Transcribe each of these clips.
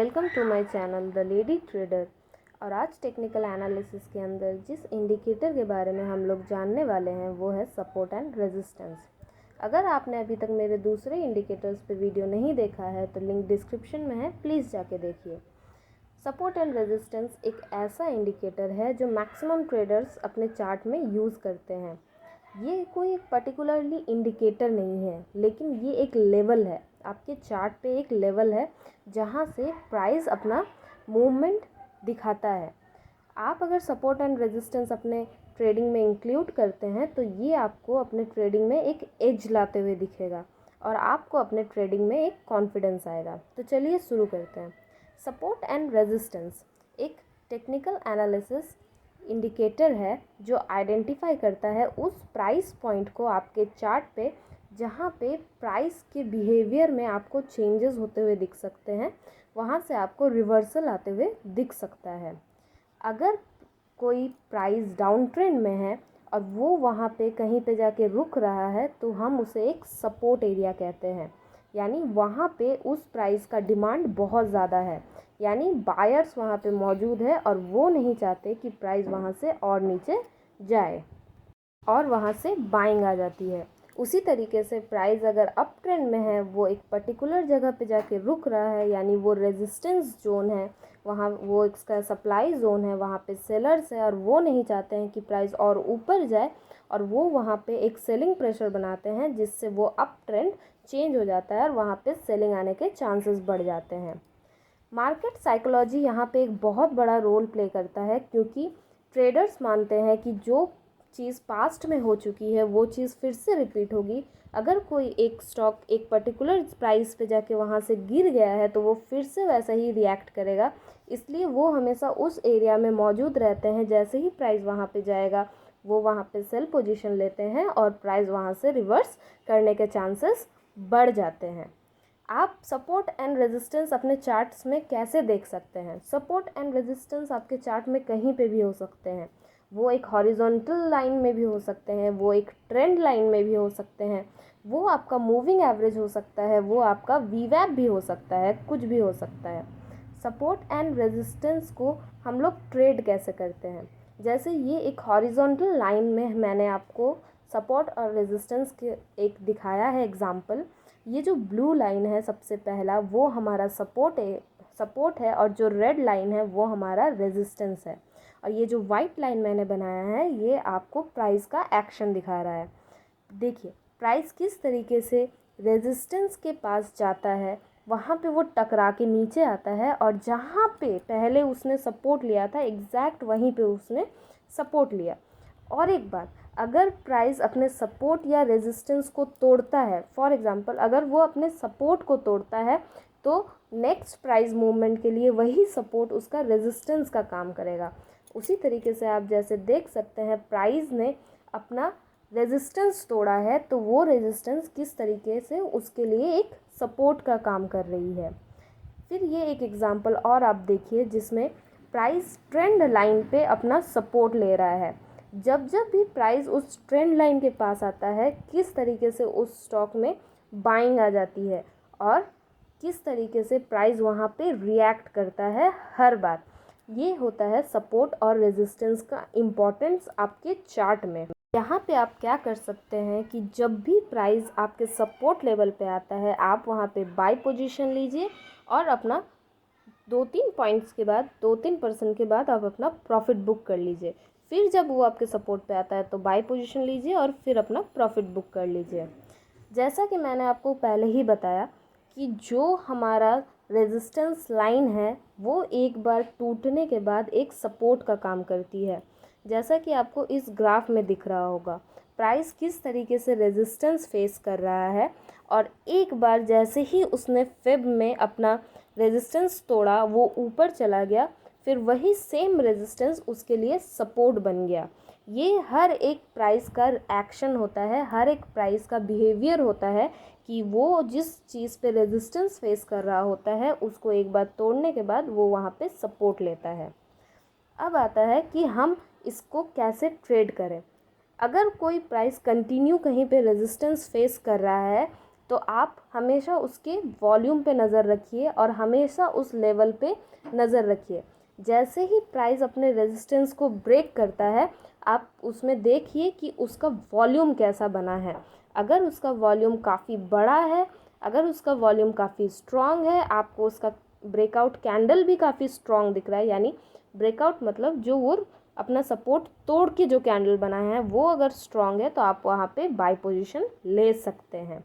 Welcome to my channel the lady trader. और आज technical analysis के अंदर जिस इंडिकेटर के बारे में हम लोग जानने वाले हैं वो है सपोर्ट एंड रेजिस्टेंस। अगर आपने अभी तक मेरे दूसरे इंडिकेटर्स पे वीडियो नहीं देखा है तो लिंक डिस्क्रिप्शन में है, प्लीज़ जाके देखिए। सपोर्ट एंड रेजिस्टेंस एक ऐसा इंडिकेटर है जो मैक्सिमम ट्रेडर्स अपने चार्ट में यूज़ करते हैं। ये कोई पर्टिकुलरली इंडिकेटर नहीं है, लेकिन ये एक लेवल है, आपके चार्ट पे एक लेवल है जहाँ से प्राइस अपना मूवमेंट दिखाता है। आप अगर सपोर्ट एंड रेजिस्टेंस अपने ट्रेडिंग में इंक्लूड करते हैं तो ये आपको अपने ट्रेडिंग में एक एज लाते हुए दिखेगा और आपको अपने ट्रेडिंग में एक कॉन्फिडेंस आएगा। तो चलिए शुरू करते हैं। सपोर्ट एंड रेजिस्टेंस एक टेक्निकल एनालिसिस इंडिकेटर है जो आइडेंटिफाई करता है उस प्राइस पॉइंट को आपके चार्ट पे जहाँ पे प्राइस के बिहेवियर में आपको चेंजेस होते हुए दिख सकते हैं, वहाँ से आपको रिवर्सल आते हुए दिख सकता है। अगर कोई प्राइस डाउन ट्रेंड में है और वो वहाँ पे कहीं पे जाके रुक रहा है तो हम उसे एक सपोर्ट एरिया कहते हैं। यानी वहाँ पे उस प्राइस का डिमांड बहुत ज़्यादा है, यानी बायर्स वहाँ पे मौजूद है और वो नहीं चाहते कि प्राइस वहाँ से और नीचे जाए और वहाँ से बाइंग आ जाती है। उसी तरीके से प्राइस अगर अप ट्रेंड में है, वो एक पर्टिकुलर जगह पे जाके रुक रहा है, यानी वो रेजिस्टेंस जोन है, वहाँ वो इसका सप्लाई जोन है, वहाँ पे सेलर्स है और वो नहीं चाहते हैं कि प्राइस और ऊपर जाए और वो वहाँ पे एक सेलिंग प्रेशर बनाते हैं जिससे वो अप ट्रेंड चेंज हो जाता है और वहाँ पे सेलिंग आने के चांसेस बढ़ जाते हैं। मार्केट साइकोलॉजी यहाँ पे एक बहुत बड़ा रोल प्ले करता है, क्योंकि ट्रेडर्स मानते हैं कि जो चीज़ पास्ट में हो चुकी है वो चीज़ फिर से रिपीट होगी। अगर कोई एक स्टॉक एक पर्टिकुलर प्राइस पे जाके वहाँ से गिर गया है तो वो फिर से वैसा ही रिएक्ट करेगा, इसलिए वो हमेशा उस एरिया में मौजूद रहते हैं। जैसे ही प्राइस वहाँ पे जाएगा वो वहाँ पे सेल पोजीशन लेते हैं और प्राइस वहाँ से रिवर्स करने के चांसेस बढ़ जाते हैं। आप सपोर्ट एंड रेजिस्टेंस अपने चार्ट्स में कैसे देख सकते हैं? सपोर्ट एंड रेजिस्टेंस आपके चार्ट में कहीं पे भी हो सकते हैं। वो एक हॉरिजॉन्टल लाइन में भी हो सकते हैं, वो एक ट्रेंड लाइन में भी हो सकते हैं, वो आपका मूविंग एवरेज हो सकता है, वो आपका वीवैप भी हो सकता है, कुछ भी हो सकता है। सपोर्ट एंड रेजिस्टेंस को हम लोग ट्रेड कैसे करते हैं? जैसे ये एक हॉरिजॉन्टल लाइन में मैंने आपको सपोर्ट और रेजिस्टेंस के एक दिखाया है एग्जाम्पल। ये जो ब्लू लाइन है सबसे पहला वो हमारा सपोर्ट है और जो रेड लाइन है वो हमारा रेजिस्टेंस है। और ये जो वाइट लाइन मैंने बनाया है ये आपको प्राइस का एक्शन दिखा रहा है। देखिए प्राइस किस तरीके से रेजिस्टेंस के पास जाता है, वहाँ पे वो टकरा के नीचे आता है और जहाँ पे पहले उसने सपोर्ट लिया था एग्जैक्ट वहीं पे उसने सपोर्ट लिया। और एक बात, अगर प्राइस अपने सपोर्ट या रेजिस्टेंस को तोड़ता है, फॉर एग्जांपल अगर वो अपने सपोर्ट को तोड़ता है तो नेक्स्ट प्राइस मूवमेंट के लिए वही सपोर्ट उसका रेजिस्टेंस का काम करेगा। उसी तरीके से आप जैसे देख सकते हैं प्राइस ने अपना रेजिस्टेंस तोड़ा है तो वो रेजिस्टेंस किस तरीके से उसके लिए एक सपोर्ट का काम कर रही है। फिर ये एक एग्जांपल और आप देखिए जिसमें प्राइस ट्रेंड लाइन पे अपना सपोर्ट ले रहा है। जब जब भी प्राइस उस ट्रेंड लाइन के पास आता है किस तरीके से उस स्टॉक में बाइंग आ जाती है और किस तरीके से प्राइस वहाँ पे रिएक्ट करता है हर बार। ये होता है सपोर्ट और रेजिस्टेंस का इम्पोर्टेंस आपके चार्ट में। यहाँ पे आप क्या कर सकते हैं कि जब भी प्राइस आपके सपोर्ट लेवल पे आता है आप वहाँ पे बाय पोजीशन लीजिए और अपना 2-3 पॉइंट्स के बाद 2-3% के बाद आप अपना प्रॉफिट बुक कर लीजिए। फिर जब वो आपके सपोर्ट पे आता है तो बाय पोजीशन लीजिए और फिर अपना प्रॉफिट बुक कर लीजिए। जैसा कि मैंने आपको पहले ही बताया कि जो हमारा रेजिस्टेंस लाइन है वो एक बार टूटने के बाद एक सपोर्ट का काम करती है। जैसा कि आपको इस ग्राफ में दिख रहा होगा प्राइस किस तरीके से रेजिस्टेंस फेस कर रहा है और एक बार जैसे ही उसने फेब में अपना रेजिस्टेंस तोड़ा वो ऊपर चला गया, फिर वही सेम रेजिस्टेंस उसके लिए सपोर्ट बन गया। ये हर एक प्राइस का एक्शन होता है, हर एक प्राइस का बिहेवियर होता है कि वो जिस चीज़ पे रेजिस्टेंस फेस कर रहा होता है उसको एक बार तोड़ने के बाद वो वहाँ पे सपोर्ट लेता है। अब आता है कि हम इसको कैसे ट्रेड करें। अगर कोई प्राइस कंटिन्यू कहीं पे रेजिस्टेंस फेस कर रहा है तो आप हमेशा उसके वॉल्यूम पे नज़र रखिए और हमेशा उस लेवल पे नज़र रखिए। जैसे ही प्राइस अपने रेजिस्टेंस को ब्रेक करता है, आप उसमें देखिए कि उसका वॉल्यूम कैसा बना है। अगर उसका वॉल्यूम काफ़ी बड़ा है, अगर उसका वॉल्यूम काफ़ी स्ट्रॉन्ग है, आपको उसका ब्रेकआउट कैंडल भी काफ़ी स्ट्रॉन्ग दिख रहा है, यानी ब्रेकआउट मतलब जो वो अपना सपोर्ट तोड़ के जो कैंडल बना है वो अगर स्ट्रॉन्ग है, तो आप वहाँ पे बाय पोजीशन ले सकते हैं।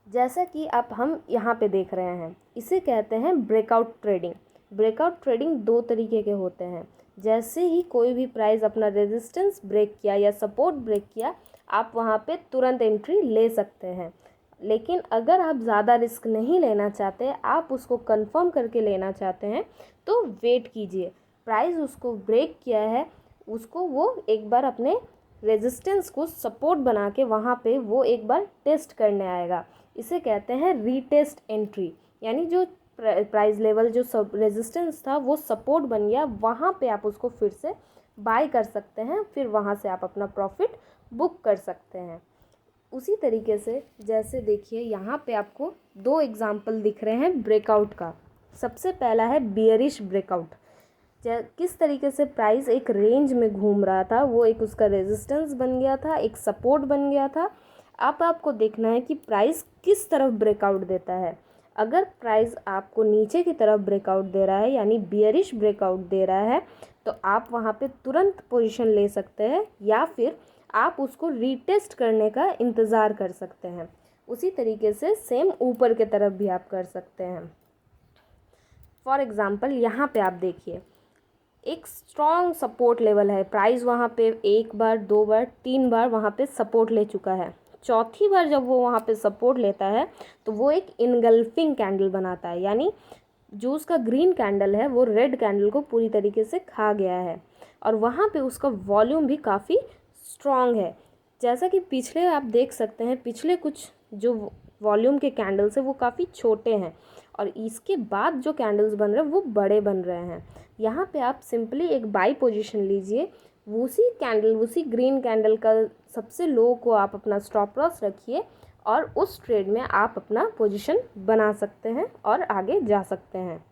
जैसा कि आप हम यहाँ पे देख रहे हैं, इसे कहते हैं ब्रेकआउट ट्रेडिंग। ब्रेकआउट ट्रेडिंग दो तरीके के होते हैं। जैसे ही कोई भी प्राइस अपना रेजिस्टेंस ब्रेक किया या सपोर्ट ब्रेक किया, आप वहाँ पे तुरंत एंट्री ले सकते हैं। लेकिन अगर आप ज़्यादा रिस्क नहीं लेना चाहते, आप उसको कंफर्म करके लेना चाहते हैं, तो वेट कीजिए। प्राइस उसको ब्रेक किया है, उसको वो एक बार अपने रेजिस्टेंस को सपोर्ट बना के वहाँ पे वो एक बार टेस्ट करने आएगा। इसे कहते हैं रीटेस्ट एंट्री, यानी जो प्राइस लेवल जो सब रेजिस्टेंस था वो सपोर्ट बन गया, वहाँ पे आप उसको फिर से बाय कर सकते हैं, फिर वहाँ से आप अपना प्रॉफिट बुक कर सकते हैं। उसी तरीके से जैसे देखिए यहाँ पे आपको दो एग्जाम्पल दिख रहे हैं ब्रेकआउट का। सबसे पहला है बियरिश ब्रेकआउट। किस तरीके से प्राइस एक रेंज में घूम रहा था, वो एक उसका रेजिस्टेंस बन गया था, एक सपोर्ट बन गया था। अब आपको देखना है कि प्राइस किस तरफ ब्रेकआउट देता है। अगर प्राइस आपको नीचे की तरफ ब्रेकआउट दे रहा है, यानी बियरिश ब्रेकआउट दे रहा है, तो आप वहाँ पे तुरंत पोजीशन ले सकते हैं, या फिर आप उसको रीटेस्ट करने का इंतज़ार कर सकते हैं। उसी तरीके से सेम ऊपर की तरफ भी आप कर सकते हैं। फॉर एग्ज़ाम्पल यहाँ पे आप देखिए, एक स्ट्रॉन्ग सपोर्ट लेवल है। प्राइस वहाँ पे एक बार, दो बार, तीन बार वहाँ पे सपोर्ट ले चुका है। चौथी बार जब वो वहाँ पे सपोर्ट लेता है, तो वो एक इनगल्फिंग कैंडल बनाता है, यानी जो उसका ग्रीन कैंडल है वो रेड कैंडल को पूरी तरीके से खा गया है, और वहाँ पे उसका वॉल्यूम भी काफ़ी स्ट्रॉन्ग है। जैसा कि पिछले आप देख सकते हैं, पिछले कुछ जो वॉल्यूम के कैंडल्स है वो काफ़ी छोटे हैं, और इसके बाद जो कैंडल्स बन रहे हैं वो बड़े बन रहे हैं। यहाँ पे आप सिंपली एक बाई पोजीशन लीजिए, उसी ग्रीन कैंडल का सबसे लो को आप अपना स्टॉप लॉस रखिए, और उस ट्रेड में आप अपना पोजीशन बना सकते हैं और आगे जा सकते हैं।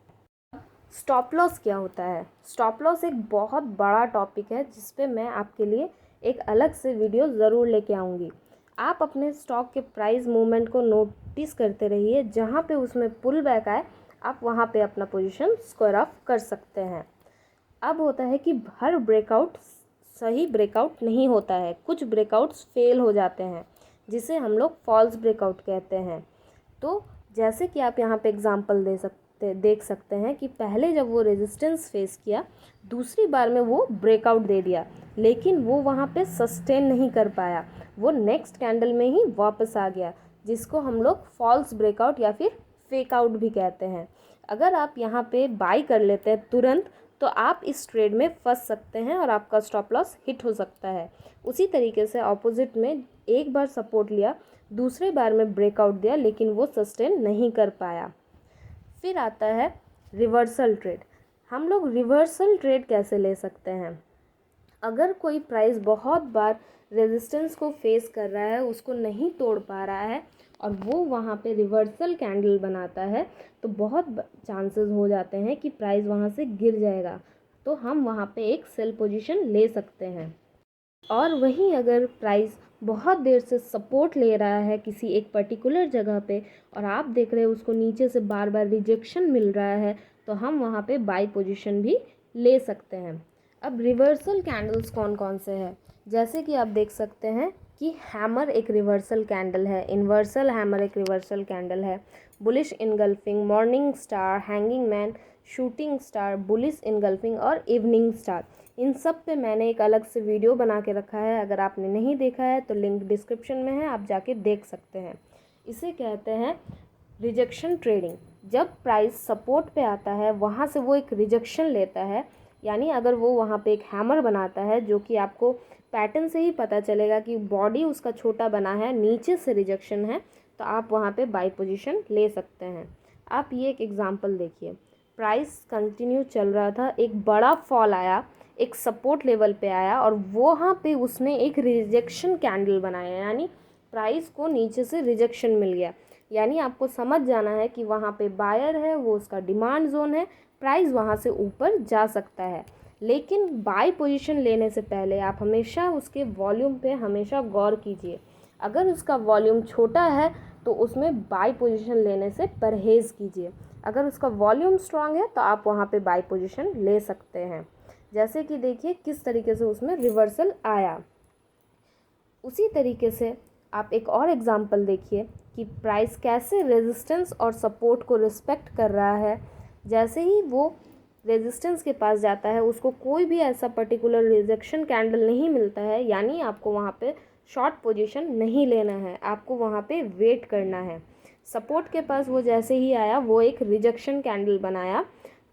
स्टॉप लॉस क्या होता है? स्टॉप लॉस एक बहुत बड़ा टॉपिक है, जिस पे मैं आपके लिए एक अलग से वीडियो ज़रूर लेके आऊँगी। आप अपने स्टॉक के प्राइस मूवमेंट को नोटिस करते रहिए, जहाँ पे उसमें पुल बैक आए आप वहाँ पे अपना पोजीशन स्क्वायर ऑफ कर सकते हैं। अब होता है कि हर ब्रेकआउट सही ब्रेकआउट नहीं होता है, कुछ ब्रेकआउट्स फेल हो जाते हैं, जिसे हम लोग फॉल्स ब्रेकआउट कहते हैं। तो जैसे कि आप यहाँ पे एग्जांपल देख सकते हैं कि पहले जब वो रेजिस्टेंस फेस किया, दूसरी बार में वो ब्रेकआउट दे दिया, लेकिन वो वहाँ पे सस्टेन नहीं कर पाया, वो नेक्स्ट कैंडल में ही वापस आ गया, जिसको हम लोग फॉल्स ब्रेकआउट या फिर फेक आउट भी कहते हैं। अगर आप यहाँ पे बाई कर लेते हैं तुरंत, तो आप इस ट्रेड में फंस सकते हैं और आपका स्टॉप लॉस हिट हो सकता है। उसी तरीके से ऑपोजिट में एक बार सपोर्ट लिया, दूसरे बार में ब्रेकआउट दिया, लेकिन वो सस्टेन नहीं कर पाया। फिर आता है रिवर्सल ट्रेड। हम लोग रिवर्सल ट्रेड कैसे ले सकते हैं? अगर कोई प्राइस बहुत बार रेजिस्टेंस को फेस कर रहा है, उसको नहीं तोड़ पा रहा है, और वो वहाँ पे रिवर्सल कैंडल बनाता है, तो बहुत चांसेस हो जाते हैं कि प्राइस वहाँ से गिर जाएगा, तो हम वहाँ पे एक सेल पोजीशन ले सकते हैं। और वहीं अगर प्राइस बहुत देर से सपोर्ट ले रहा है किसी एक पर्टिकुलर जगह पे, और आप देख रहे हो उसको नीचे से बार बार रिजेक्शन मिल रहा है, तो हम वहाँ पे बाई पोजीशन भी ले सकते हैं। अब रिवर्सल कैंडल्स कौन कौन से हैं? जैसे कि आप देख सकते हैं कि हैमर एक रिवर्सल कैंडल है, इन्वर्सल हैमर एक रिवर्सल कैंडल है, bullish engulfing, morning star, hanging man, shooting star, bullish engulfing और इवनिंग स्टार। इन सब पे मैंने एक अलग से वीडियो बना के रखा है, अगर आपने नहीं देखा है तो लिंक डिस्क्रिप्शन में है, आप जाके देख सकते हैं। इसे कहते हैं रिजेक्शन ट्रेडिंग। जब प्राइस सपोर्ट पे आता है, वहाँ से वो एक रिजेक्शन लेता है, यानी अगर वो वहाँ पे एक हैमर बनाता है, जो कि आपको पैटर्न से ही पता चलेगा कि बॉडी उसका छोटा बना है, नीचे से रिजेक्शन है, तो आप वहाँ पे बाई पोजीशन ले सकते हैं। आप ये एक एग्जांपल देखिए, प्राइस कंटिन्यू चल रहा था, एक बड़ा फॉल आया, एक सपोर्ट लेवल पे आया, और वहाँ पे उसने एक रिजेक्शन कैंडल बनाया, यानी प्राइस को नीचे से रिजेक्शन मिल गया, यानी आपको समझ जाना है कि वहाँ पे बायर है, वो उसका डिमांड जोन है, प्राइस वहाँ से ऊपर जा सकता है। लेकिन बाय पोजीशन लेने से पहले आप हमेशा उसके वॉल्यूम पे हमेशा गौर कीजिए। अगर उसका वॉल्यूम छोटा है तो उसमें बाय पोजीशन लेने से परहेज़ कीजिए। अगर उसका वॉल्यूम स्ट्रांग है तो आप वहाँ पे बाय पोजीशन ले सकते हैं। जैसे कि देखिए किस तरीके से उसमें रिवर्सल आया। उसी तरीके से आप एक और एग्जांपल देखिए कि प्राइस कैसे रेजिस्टेंस और सपोर्ट को रिस्पेक्ट कर रहा है। जैसे ही वो रेजिस्टेंस के पास जाता है उसको कोई भी ऐसा पर्टिकुलर रिजेक्शन कैंडल नहीं मिलता है, यानी आपको वहाँ पे शॉर्ट पोजीशन नहीं लेना है, आपको वहाँ पे वेट करना है। सपोर्ट के पास वो जैसे ही आया वो एक रिजेक्शन कैंडल बनाया,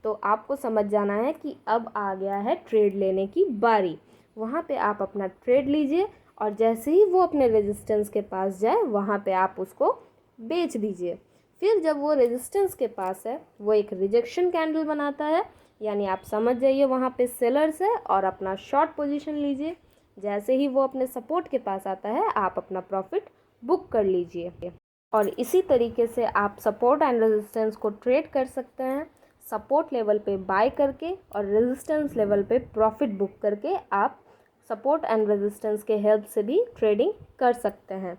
तो आपको समझ जाना है कि अब आ गया है ट्रेड लेने की बारी। वहाँ पे आप अपना ट्रेड लीजिए और जैसे ही वो अपने रेजिस्टेंस के पास जाए वहाँ पे आप उसको बेच दीजिए। फिर जब वो रेजिस्टेंस के पास है वो एक रिजेक्शन कैंडल बनाता है, यानी आप समझ जाइए वहाँ पे सेलर्स है और अपना शॉर्ट पोजीशन लीजिए। जैसे ही वो अपने सपोर्ट के पास आता है आप अपना प्रॉफिट बुक कर लीजिए। और इसी तरीके से आप सपोर्ट एंड रेजिस्टेंस को ट्रेड कर सकते हैं। सपोर्ट लेवल पे बाय करके और रेजिस्टेंस लेवल पे प्रॉफिट बुक करके आप सपोर्ट एंड रेजिस्टेंस के हेल्प से भी ट्रेडिंग कर सकते हैं।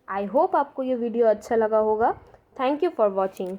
आई होप आपको ये वीडियो अच्छा लगा होगा। Thank you for watching.